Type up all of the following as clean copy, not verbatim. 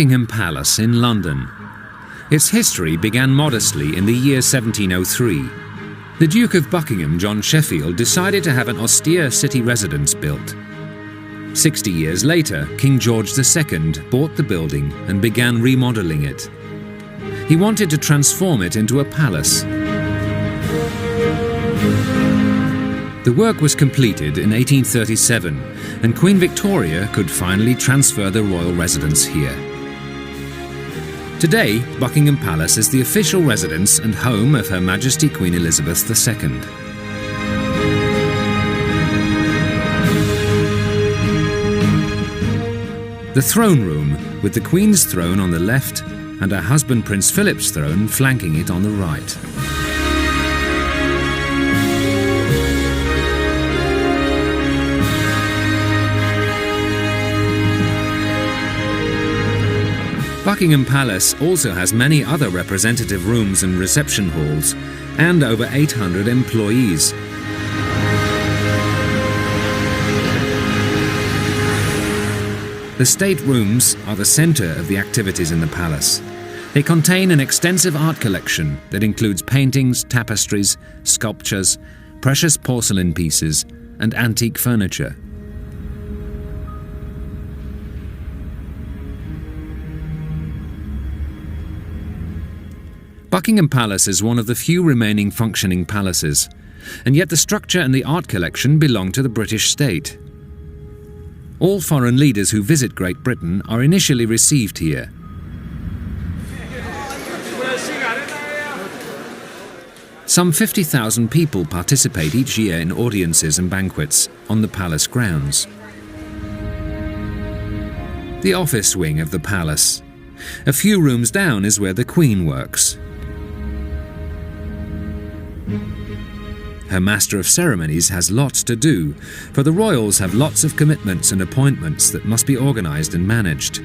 Buckingham Palace in London. Its history began modestly in the year 1703. The Duke of Buckingham, John Sheffield, decided to have an austere city residence built. 60 years later, King George II bought the building and began remodelling it. He wanted to transform it into a palace. The work was completed in 1837, and Queen Victoria could finally transfer the royal residence here. Today, Buckingham Palace is the official residence and home of Her Majesty Queen Elizabeth II. The throne room, with the Queen's throne on the left and her husband Prince Philip's throne flanking it on the right. Buckingham Palace also has many other representative rooms and reception halls, and over 800 employees. The state rooms are the centre of the activities in the palace. They contain an extensive art collection that includes paintings, tapestries, sculptures, precious porcelain pieces, and antique furniture. Buckingham Palace is one of the few remaining functioning palaces, and yet the structure and the art collection belong to the British state. All foreign leaders who visit Great Britain are initially received here. Some 50,000 people participate each year in audiences and banquets on the palace grounds. The office wing of the palace. A few rooms down is where the Queen works. Her Master of Ceremonies has lots to do, for the royals have lots of commitments and appointments that must be organised and managed.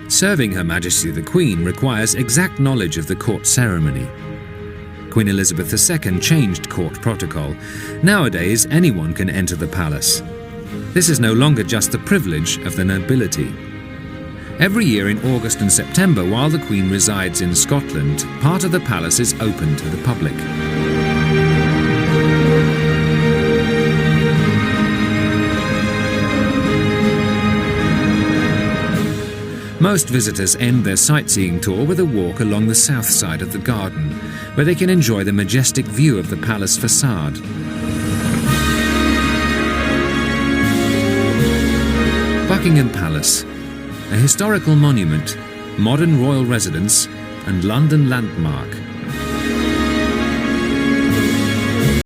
Serving Her Majesty the Queen requires exact knowledge of the court ceremony. Queen Elizabeth II changed court protocol. Nowadays, anyone can enter the palace. This is no longer just the privilege of the nobility. Every year in August and September, while the Queen resides in Scotland, part of the palace is open to the public. Most visitors end their sightseeing tour with a walk along the south side of the garden, where they can enjoy the majestic view of the palace facade. Buckingham Palace, a historical monument, modern royal residence, and London landmark.